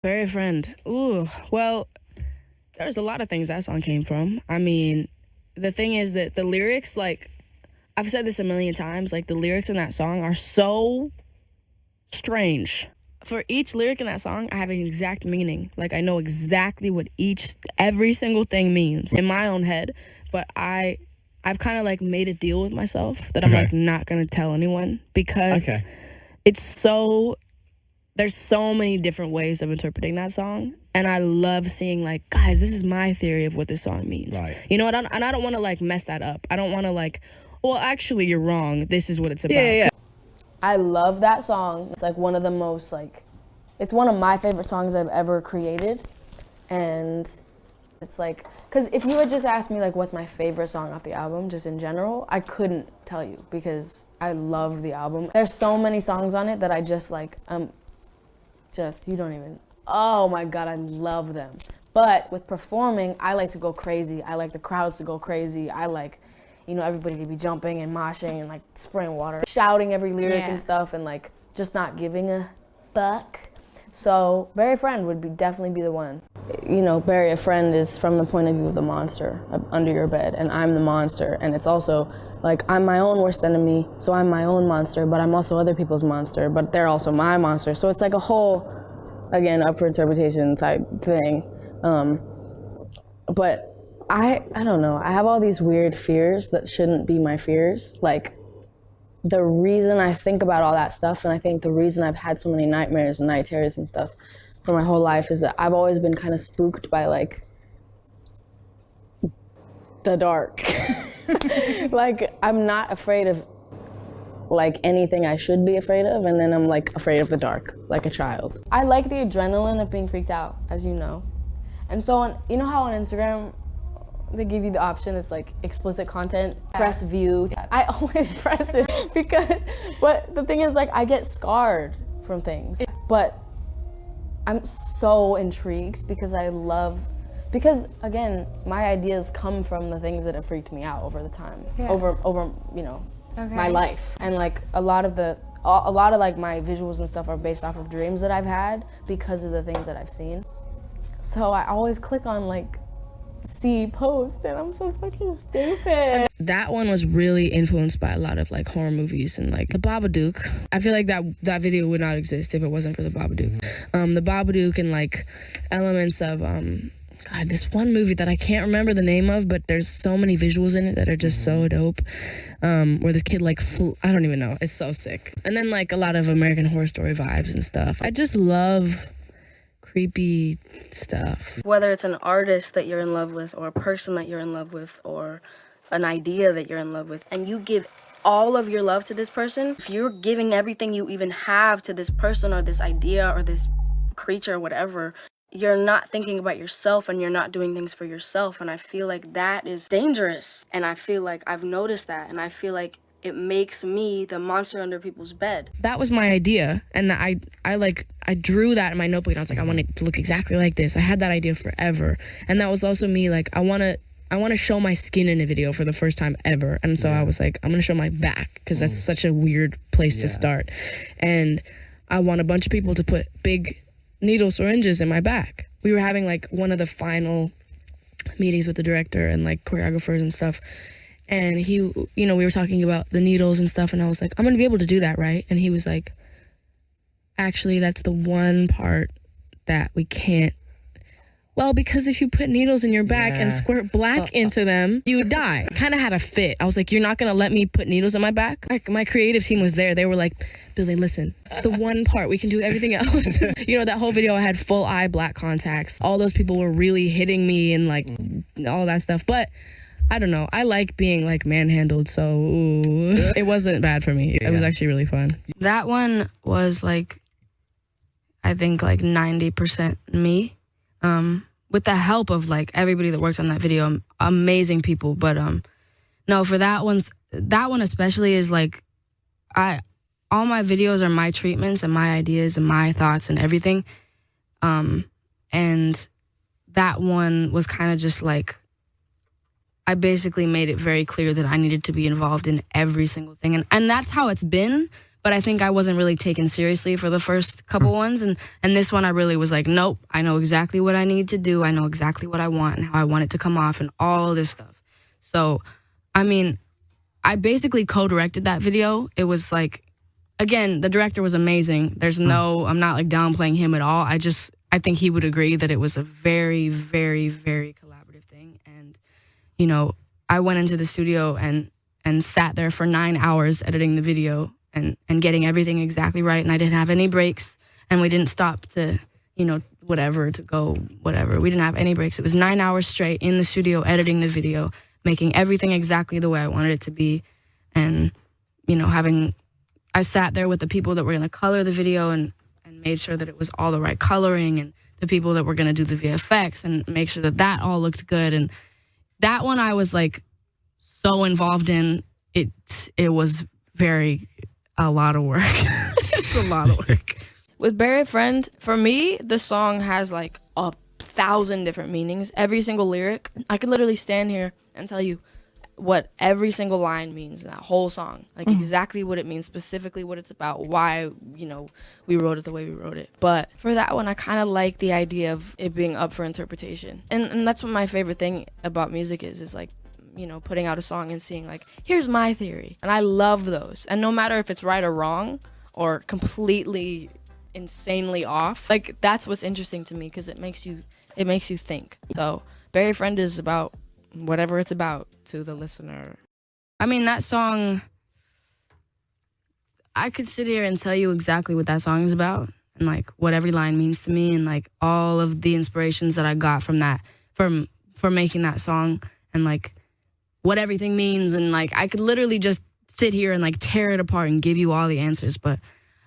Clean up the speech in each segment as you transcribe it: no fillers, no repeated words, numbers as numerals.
Very friend. Ooh, well, there's a lot of things that song came from. I mean, the thing is that the lyrics, like, I've said this a million times, like, the lyrics in that song are so strange. For each lyric in that song, I have an exact meaning. Like, I know exactly what every single thing means in my own head, but I've kind of, like, made a deal with myself that I'm, like, not gonna tell anyone because it's so... There's so many different ways of interpreting that song, and I love seeing, like, guys, this is my theory of what this song means. Right. You know, and I don't want to, like, mess that up. I don't want to, like, well, actually, you're wrong. This is what it's about. Yeah. I love that song. It's, like, one of the most, like, it's one of my favorite songs I've ever created, and it's, like, because if you had just asked me, like, what's my favorite song off the album, just in general, I couldn't tell you because I love the album. There's so many songs on it that I just, like, you don't even, oh my God, I love them. But with performing, I like to go crazy. I like the crowds to go crazy. I like, you know, everybody to be jumping and moshing and like spraying water, shouting every lyric and stuff, and like just not giving a fuck. So Bury a Friend would definitely be the one. You know, Bury a Friend is from the point of view of the monster under your bed, and I'm the monster. And it's also like, I'm my own worst enemy, so I'm my own monster, but I'm also other people's monster, but they're also my monster. So it's like a whole, again, up for interpretation type thing. But I don't know, I have all these weird fears that shouldn't be my fears. Like, the reason I think about all that stuff, and I think the reason I've had so many nightmares and night terrors and stuff for my whole life, is that I've always been kind of spooked by, like, the dark. Like, I'm not afraid of, like, anything I should be afraid of, and then I'm, like, afraid of the dark, like a child. I like the adrenaline of being freaked out, as you know. And so, you know how on Instagram, they give you the option, it's like explicit content, press view. I always press it but the thing is, like, I get scarred from things. But I'm so intrigued because again, my ideas come from the things that have freaked me out over the time, over you know, my life. And like a lot of like my visuals and stuff are based off of dreams that I've had because of the things that I've seen. So I always click on like see post, and I'm so fucking stupid. That one was really influenced by a lot of like horror movies and like the Babadook. I feel like that video would not exist if it wasn't for the Babadook. The Babadook and like elements of God, this one movie that I can't remember the name of, but there's so many visuals in it that are just so dope. Where this kid like I don't even know, it's so sick. And then like a lot of American Horror Story vibes and stuff. I just love creepy stuff. Whether it's an artist that you're in love with, or a person that you're in love with, or an idea that you're in love with, and you give all of your love to this person, if you're giving everything you even have to this person or this idea or this creature or whatever, you're not thinking about yourself and you're not doing things for yourself. And I feel like that is dangerous. And I feel like I've noticed that, and I feel like it makes me the monster under people's bed. That was my idea, and I drew that in my notebook, and I was like, I want it to look exactly like this. I had that idea forever, and that was also me, like, I want to show my skin in a video for the first time ever, and so I was like, I'm gonna show my back, because that's such a weird place to start, and I want a bunch of people to put big needle syringes in my back. We were having like one of the final meetings with the director and like choreographers and stuff. And he, you know, we were talking about the needles and stuff, and I was like, I'm gonna be able to do that, right? And he was like, actually, that's the one part that we can't. Well, because if you put needles in your back and squirt black into them, you would die. Kind of had a fit. I was like, you're not gonna let me put needles in my back? Like, my creative team was there. They were like, Billie, listen, it's the one part. We can do everything else. You know, that whole video, I had full eye black contacts. All those people were really hitting me and like all that stuff. But I don't know. I like being like manhandled, so it wasn't bad for me. It was actually really fun. That one was like, I think like 90% me, with the help of like everybody that worked on that video, amazing people. But no, for that one especially is like, all my videos are my treatments and my ideas and my thoughts and everything, and that one was kind of just like, I basically made it very clear that I needed to be involved in every single thing. And that's how it's been. but I think I wasn't really taken seriously for the first couple ones. And this one I really was like, nope, I know exactly what I need to do. I know exactly what I want and how I want it to come off and all this stuff. So, I mean, I basically co-directed that video. It was like, again, the director was amazing. I'm not like downplaying him at all. I think he would agree that it was a very, very, very collaborative thing. And, you know, I went into the studio and sat there for 9 hours editing the video and getting everything exactly right. And I didn't have any breaks, and we didn't stop to, you know, whatever. We didn't have any breaks. It was 9 hours straight in the studio editing the video, making everything exactly the way I wanted it to be. And, you know, I sat there with the people that were going to color the video and made sure that it was all the right coloring, and the people that were going to do the VFX and make sure that all looked good. And that one I was like so involved in. It was a lot of work. It's a lot of work. With Bury a Friend, for me, the song has like 1,000 different meanings. Every single lyric, I could literally stand here and tell you what every single line means in that whole song. Like exactly what it means, specifically what it's about, why, you know, we wrote it the way we wrote it. But for that one, I kind of like the idea of it being up for interpretation. And that's what my favorite thing about music is like, you know, putting out a song and seeing like, here's my theory. And I love those. And no matter if it's right or wrong or completely insanely off, like that's what's interesting to me, because it makes you think. So Bury a Friend is about whatever it's about to the listener. I mean, that song, I could sit here and tell you exactly what that song is about and like what every line means to me and like all of the inspirations that I got from that, for making that song, and like what everything means. And like I could literally just sit here and like tear it apart and give you all the answers. But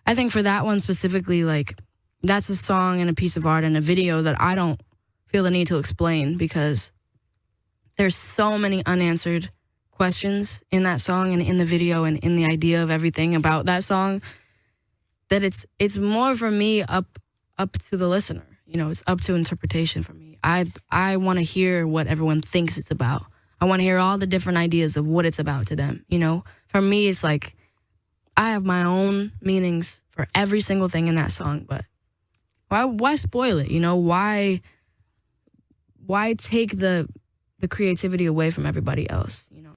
I think for that one specifically, like that's a song and a piece of art and a video that I don't feel the need to explain, because there's so many unanswered questions in that song and in the video and in the idea of everything about that song, that it's more for me up to the listener. You know, it's up to interpretation for me. I want to hear what everyone thinks it's about. I want to hear all the different ideas of what it's about to them. You know, for me, it's like I have my own meanings for every single thing in that song, but why spoil it? You know, why take the creativity away from everybody else? You know,